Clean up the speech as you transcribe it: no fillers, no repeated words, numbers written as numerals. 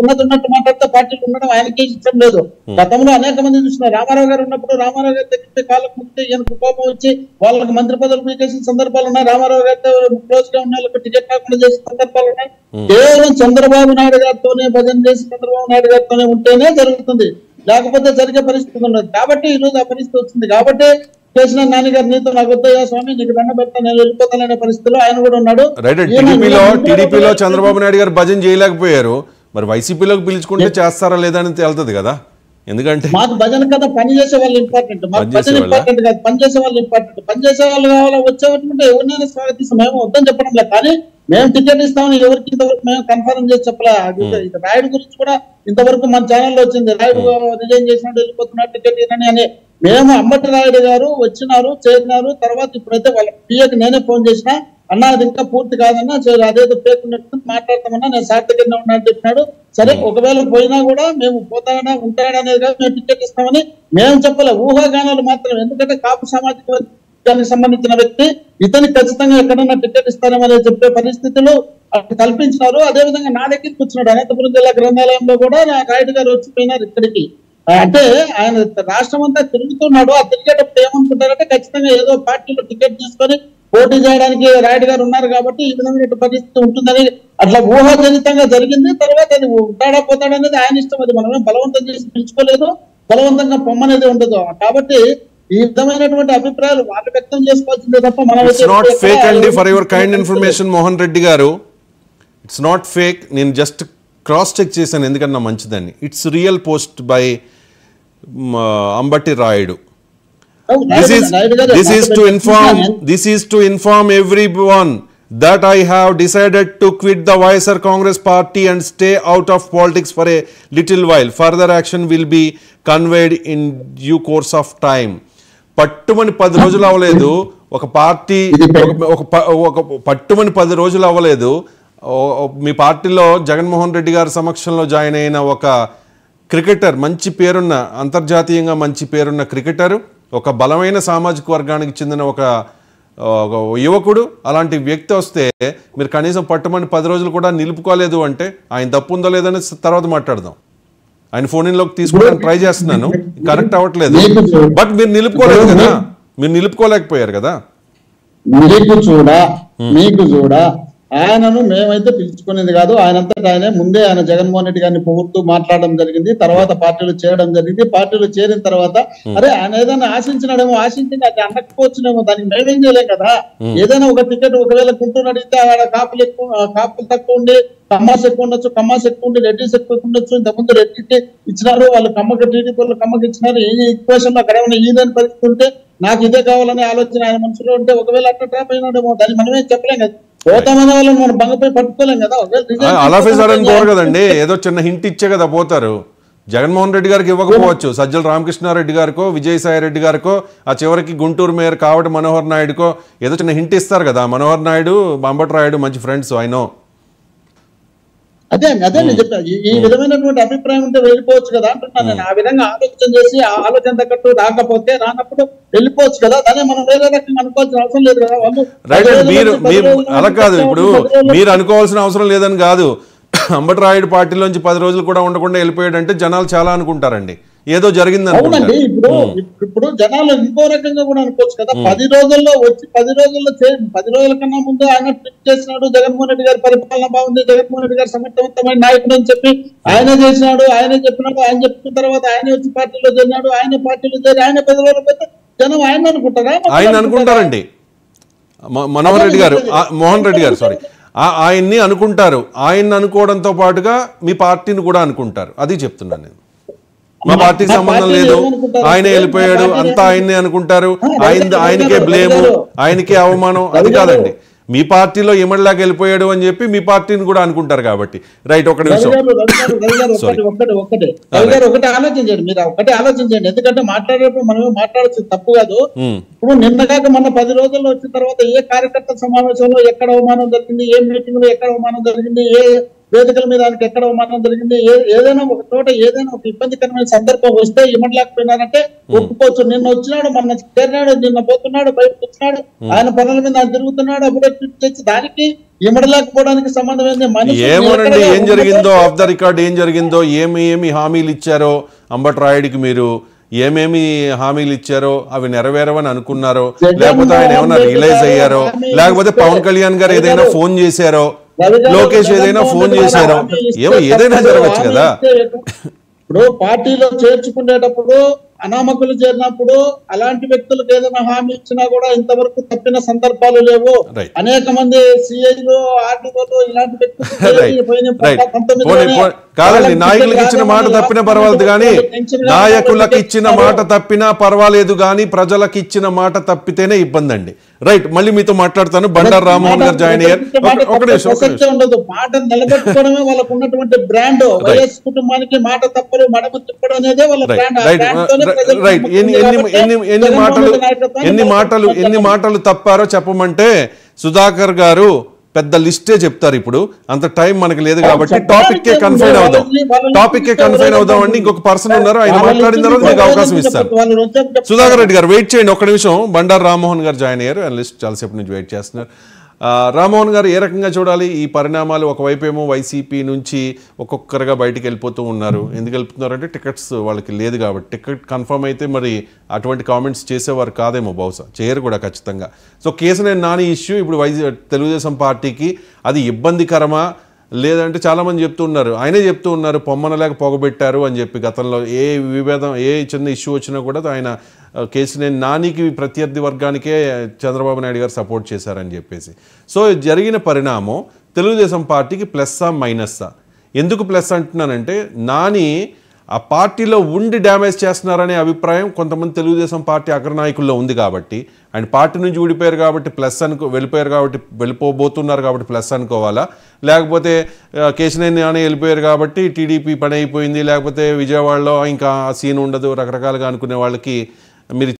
ఉన్నట్టు మాట్లాడితే పార్టీలు ఉండడం ఆయనకే ఇష్టం లేదు. గతంలో అనేక మంది చూసిన రామారావు గారు ఉన్నప్పుడు రామారావు గారి దగ్గర కాళ్ళకు ముందు ఈయనకు కోపం వచ్చి వాళ్ళకి మంత్రి పదవులు పీకేసిన సందర్భాలు ఉన్నాయి. రామారావు గారితో క్లోజ్ గా ఉన్న వాళ్ళకి టికెట్ రాకుండా చేసిన సందర్భాలు ఉన్నాయి. కేవలం చంద్రబాబు నాయుడు గారితోనే భజన చేసి చంద్రబాబు నాయుడు గారితోనే ఉంటేనే జరుగుతుంది, లేకపోతే జరిగే పరిస్థితి ఉండదు. కాబట్టి ఈ రోజు ఆ పరిస్థితి వచ్చింది. కాబట్టి చేసిన నాన్నగారు నీతో నాకు వద్దయ్యా స్వామి, నీకు దండ పెడతా, నేను వెళ్ళిపోతాననే పరిస్థితిలో ఆయన కూడా ఉన్నాడు. టీడీపీలో చంద్రబాబు నాయుడు గారు భజన చేయలేకపోయారు, మరి వైసీపీలోకి పిలుచుకుంటే చేస్తారా లేదా అని తేలుతుంది కదా. ఎందుకంటే మాకు భజన కదా పని చేసే వాళ్ళు ఇంపార్టెంట్, మాకు భజన ఇంపార్టెంట్ కాదు, పని చేసే వాళ్ళు ఇంపార్టెంట్. పని చేసే వాళ్ళు కావాలా వచ్చేటంటే ఎవరినైనా స్వాగతిస్తాం, మేము వద్దని చెప్పడం లేదు. కానీ మేము టికెట్ ఇస్తామని ఎవరికి ఇంతవరకు మేము కన్ఫర్మ్ చేసి చెప్పలే. రాయుడు గురించి కూడా ఇంతవరకు మన ఛానల్లో వచ్చింది, రాయుడు రిజైన్ చేసినట్టు వెళ్ళిపోతున్నారు టికెట్ ఇవ్వని అని. మేము అంబటి రాయుడు గారు వచ్చినారు చేరినారు, తర్వాత ఇప్పుడైతే వాళ్ళ పిఏకి నేనే ఫోన్ చేసిన, అన్నా అది ఇంకా పూర్తి కాదన్నా, అదేదో పేరుకున్నట్టు మాట్లాడతామన్నా, నేను సార్ దగ్గరనే ఉన్నా అని చెప్పినాడు. సరే ఒకవేళ పోయినా కూడా మేము పోతాడా ఉంటాడా అనేది కాదు, మేము టికెట్ ఇస్తామని మేము చెప్పలే, ఊహాగానాలు మాత్రం. ఎందుకంటే కాపు సామాజిక వర్గానికి సంబంధించిన వ్యక్తి, ఇతనికి ఖచ్చితంగా ఎక్కడన్నా టికెట్ ఇస్తారేమని చెప్పే పరిస్థితులు కల్పించినారు. అదేవిధంగా నా దగ్గరికి వచ్చినాడు, అనంతపురం జిల్లా గ్రంథాలయంలో కూడా రాయుడు గారు వచ్చిపోయినారు ఇక్కడికి. అంటే ఆయన రాష్ట్రం అంతా తిరుగుతున్నాడు. ఆ తిరిగేటప్పుడు ఏమనుకుంటారంటే ఖచ్చితంగా ఏదో పార్టీలో టికెట్ తీసుకొని పోటీ చేయడానికి రాయుడు గారు ఉన్నారు కాబట్టి ఈ విధమైన పరిస్థితి ఉంటుందని అట్లా ఊహాజనితంగా జరిగింది. తర్వాత అది ఉంటాడా పోతాడా అనేది ఆయన ఇష్టం, అది మనమే బలవంతం చేసి పిలుచుకోలేదు, బలవంతంగా పొమ్మనేది ఉండదు. కాబట్టి ఈ విధమైనటువంటి అభిప్రాయాలు వాళ్ళు వ్యక్తం చేసుకోవాల్సిందే తప్ప మనం for your kind information Mohan Reddy గారు, ఇట్స్ నాట్ ఫేక్. నేను జస్ట్ క్రాస్ చెక్ చేశాను ఎందుకన్నా మంచిదని. It's real post by Ambati Rayudu. This is to inform everyone that I have decided to quit the YSR Congress party and stay out of politics for a little while. Further action will be conveyed in due course of time. పట్టుమని 10 రోజులు అవ్వలేదు ఒక party, ఒక పట్టుమని 10 రోజులు అవ్వలేదు మీ పార్టీలో జగన్మోహన్ రెడ్డి గారి సమక్షంలో జాయిన్ అయిన ఒక క్రికెటర్, మంచి పేరున్న, అంతర్జాతీయంగా మంచి పేరున్న క్రికెటర్, ఒక బలమైన సామాజిక వర్గానికి చెందిన ఒక యువకుడు, అలాంటి వ్యక్తి వస్తే మీరు కనీసం పట్టుమని 10 రోజులు కూడా నిలుపుకోలేదు అంటే ఆయన తప్పు ఉందో లేదని తర్వాత మాట్లాడదాం. ఆయన ఫోన్ ఇన్లోకి తీసుకోవడానికి ట్రై చేస్తున్నాను, కరెక్ట్ అవ్వట్లేదు. బట్ మీరు నిలుపుకోలేదు కదా, మీరు నిలుపుకోలేకపోయారు కదా. మీకు చూడ ఆయనను మేమైతే పిలుచుకునేది కాదు, ఆయనంతటా ఆయనే ముందే ఆయన జగన్మోహన్ రెడ్డి గారిని పొగుడుతూ మాట్లాడడం జరిగింది. తర్వాత పార్టీలో చేరడం జరిగింది. పార్టీలో చేరిన తర్వాత అరే ఆయన ఏదైనా ఆశించినాడేమో, ఆశించింది అది అందకపోవచ్చునేమో, దానికి మేమేం చేయలేం కదా. ఏదైనా ఒక టికెట్ ఒకవేళ గుంటూరు అడిగితే ఆడ కాపులు తక్కువ ఉండి కమ్మాస్ ఎక్కువ ఉండొచ్చు, కమ్మాస్ ఎక్కువ ఉండి రెడ్డిస్ ఎక్కువ ఉండొచ్చు. ఇంతకుముందు రెడ్డికి ఇచ్చినారు, వాళ్ళు కమ్మకి టీడీపీ వాళ్ళు కమ్మకి ఇచ్చినారు. ఈ ఈక్వేషన్ లో అక్కడ ఏమైనా ఈదని పరిస్థితి ఉంటే నాకు ఇదే కావాలనే ఆలోచన ఆయన మనసులో ఉంటే ఒకవేళ అట్లా ట్రాప్ అయినాడేమో, దాన్ని మనమే చెప్పలేం కదా. పోతామనే వాళ్ళని మనం బంగపై పట్టుకోలేం కదా. కోరు కదండి, ఏదో చిన్న హింట్ ఇచ్చే కదా పోతారు. జగన్మోహన్ రెడ్డి గారికి ఇవ్వకపోవచ్చు, సజ్జల రామకృష్ణారెడ్డి గారికో విజయసాయి రెడ్డి గారికో, ఆ చివరికి గుంటూరు మేయర్ కావటి మనోహర్ నాయుడుకో ఏదో చిన్న హింట్ ఇస్తారు కదా. మనోహర్ నాయుడు అంబటి రాయుడు మంచి ఫ్రెండ్స్, ఐ నో. అదే నేను చెప్పా, ఈ విధమైనటువంటి అభిప్రాయం ఉంటే వెళ్ళిపోవచ్చు కదా అంటున్నాను నేను. ఆ విధంగా ఆలోచన చేసి ఆ ఆలోచన తగ్గట్టు రానప్పుడు వెళ్ళిపోవచ్చు కదా. దాన్ని మనం వేరే రకంగా అనుకోవాల్సిన అవసరం లేదు కదా. వాళ్ళు అలా కాదు, ఇప్పుడు మీరు అనుకోవాల్సిన అవసరం లేదని కాదు. అంబటి రాయుడు పార్టీలోంచి 10 రోజులు కూడా ఉండకుండా వెళ్ళిపోయాడంటే జనాలు చాలా అనుకుంటారండి, ఏదో జరిగింది అనుకోండి. ఇప్పుడు జనాలు ఇంకో రకంగా కూడా అనుకోవచ్చు కదా. 10 రోజుల్లో వచ్చి 10 రోజుల్లో 10 రోజుల కన్నా ముందు ఆయన ట్వీట్ చేసినాడు, జగన్మోహన్ రెడ్డి గారి పరిపాలన బాగుంది, జగన్మోహన్ రెడ్డి గారు సమర్థవంతమైన నాయకుడు అని చెప్పి ఆయనే చేసినాడు, ఆయనే చెప్పినాడు. ఆయన చెప్పిన తర్వాత ఆయనే వచ్చి పార్టీలో చేరినాడు, ఆయన పార్టీలో చేరి ఆయన 10 రోజులు పెడితే జనం ఆయన అనుకుంటారా? ఆయన అనుకుంటారండి. మనోహర్ రెడ్డి గారు, మోహన్ రెడ్డి గారు సారీ, ఆయన్ని అనుకుంటారు. ఆయన్ని అనుకోవడంతో పాటుగా మీ పార్టీని కూడా అనుకుంటారు. అది చెప్తున్నాను నేను. మా పార్టీకి సంబంధం లేదు, ఆయన వెళ్ళిపోయాడు అంతా ఆయన్నే అనుకుంటారు, ఆయనకే బ్లేము, ఆయనకే అవమానం. అది కాదండి, మీ పార్టీలో ఎమ్మెల్యేకి వెళ్ళిపోయాడు అని చెప్పి మీ పార్టీని కూడా అనుకుంటారు కాబట్టి. రైట్, ఒక నిమిషం ఒకటి ఆలోచించండి, మీరు ఒకటి ఆలోచించండి. ఎందుకంటే మాట్లాడేటప్పుడు మనమే మాట్లాడచ్చు, తప్పు కాదు. ఇప్పుడు నిన్నగాక మొన్న 10 రోజుల్లో వచ్చిన తర్వాత ఏ కార్యకర్త సమావేశంలో ఎక్కడ అవమానం జరిగింది, ఏ మీటింగ్ లో ఎక్కడ అవమానం జరిగింది, ఏ వేదికల మీద ఆయనకి ఎక్కడ అవమానం జరిగింది, ఏదైనా ఒక చోట ఏదైనా ఒక ఇబ్బందికరమైన సందర్భం వస్తే ఇవ్వలేకపోయినారంటే ఒప్పుకోవచ్చు. నిన్న వచ్చినాడు, మొన్న చేరినాడు, నిన్న పోతున్నాడు, బయటకు వచ్చినాడు, ఆయన పనుల మీద ఆయన తిరుగుతున్నాడు, అప్పుడు తెచ్చి దానికి ఇమ్మడలేకపోవడానికి సంబంధం ఏంది? ఏమోనండి, ఏం జరిగిందో ఆఫ్ ద రికార్డ్ ఏం జరిగిందో, ఏమి హామీలు ఇచ్చారో అంబటి రాయుడికి, మీరు ఏమేమి హామీలు ఇచ్చారో అవి నెరవేరవని అనుకున్నారో, లేకపోతే ఆయన ఏమైనా రియలైజ్ అయ్యారో, లేకపోతే పవన్ కళ్యాణ్ గారు ఏదైనా ఫోన్ చేశారో, లోకేష్ ఏదైనా ఫోన్ చేశారో, ఏదైనా జరగచ్చు కదా. ఇప్పుడు పార్టీలో చేర్చుకునేటప్పుడు అనామకులు చేరినప్పుడు అలాంటి వ్యక్తులకు ఏదైనా హామీ ఇచ్చినా కూడా ఇంతవరకు తప్పిన సందర్భాలు లేవు. అనేక మంది సిఐలు, ఆర్డీఓలు ఇలాంటి కాదండి, నాయకులకు ఇచ్చిన మాట తప్పినా పర్వాలేదు కానీ, నాయకులకు ఇచ్చిన మాట తప్పినా పర్వాలేదు కానీ ప్రజలకు ఇచ్చిన మాట తప్పితేనే ఇబ్బంది అండి. రైట్, మళ్ళీ మీతో మాట్లాడతాను. బండారు రామ్మోహన్ గారు జాయిన్ అయ్యారు. ఉండదు, మాట నిలబెట్టుకోవడమే వాళ్ళకు ఉన్నటువంటి బ్రాండ్. వైఎస్ కుటుంబానికి మాట తప్పరు, మడమ తిప్పడం అనేదే వాళ్ళ బ్రాండ్. రైట్, ఎన్ని మాటలు తప్పారో చెప్పమంటే సుధాకర్ గారు పెద్ద లిస్టే చెప్తారు. ఇప్పుడు అంత టైం మనకి లేదు కాబట్టి టాపిక్ కే కన్ఫైన్ అవుదాం అండి. ఇంకొక పర్సన్ ఉన్నారు, ఆయన మాట్లాడిన తర్వాత మీకు అవకాశం ఇస్తారు. సుధాకర్ రెడ్డి గారు వెయిట్ చేయండి ఒక్క నిమిషం. బండారు రామ్మోహన్ గారు జాయిన్ అయ్యారు, ఆయన లిస్ట్ చాలాసేపు నుంచి వెయిట్ చేస్తున్నారు. రామ్మోహన్ గారు, ఏ రకంగా చూడాలి ఈ పరిణామాలు? ఒకవైపు ఏమో వైసీపీ నుంచి ఒక్కొక్కరుగా బయటికి వెళ్ళిపోతూ ఉన్నారు. ఎందుకు వెళ్తున్నారంటే టికెట్స్ వాళ్ళకి లేదు కాబట్టి. టికెట్ కన్ఫర్మ్ అయితే మరి అటువంటి కామెంట్స్ చేసేవారు కాదేమో, బహుశా చేయరు కూడా ఖచ్చితంగా. సో కేసినేని నాని ఇష్యూ ఇప్పుడు తెలుగుదేశం పార్టీకి అది ఇబ్బందికరమా, లేదంటే చాలామంది చెప్తూ ఉన్నారు, ఆయనే చెప్తూ ఉన్నారు పొమ్మనలేక పొగబెట్టారు అని చెప్పి. గతంలో ఏ విభేదం, ఏ చిన్న ఇష్యూ వచ్చినా కూడా ఆయన కేసినేని నానికి ప్రత్యర్థి వర్గానికే చంద్రబాబు నాయుడు గారు సపోర్ట్ చేశారని చెప్పేసి. సో జరిగిన పరిణామం తెలుగుదేశం పార్టీకి ప్లస్సా మైనస్సా? ఎందుకు ప్లస్ అంటున్నానంటే, నాని ఆ పార్టీలో ఉండి డ్యామేజ్ చేస్తున్నారనే అభిప్రాయం కొంతమంది తెలుగుదేశం పార్టీ అగ్రనాయకుల్లో ఉంది కాబట్టి, ఆయన పార్టీ నుంచి ఊడిపోయారు కాబట్టి ప్లస్ వెళ్ళిపోయారు కాబట్టి, వెళ్ళిపోబోతున్నారు కాబట్టి ప్లస్ అనుకోవాలా, లేకపోతే కేసినేని నాని వెళ్ళిపోయారు కాబట్టి టీడీపీ పని అయిపోయింది, లేకపోతే విజయవాడలో ఇంకా సీన్ ఉండదు, రకరకాలుగా అనుకునే వాళ్ళకి మీరు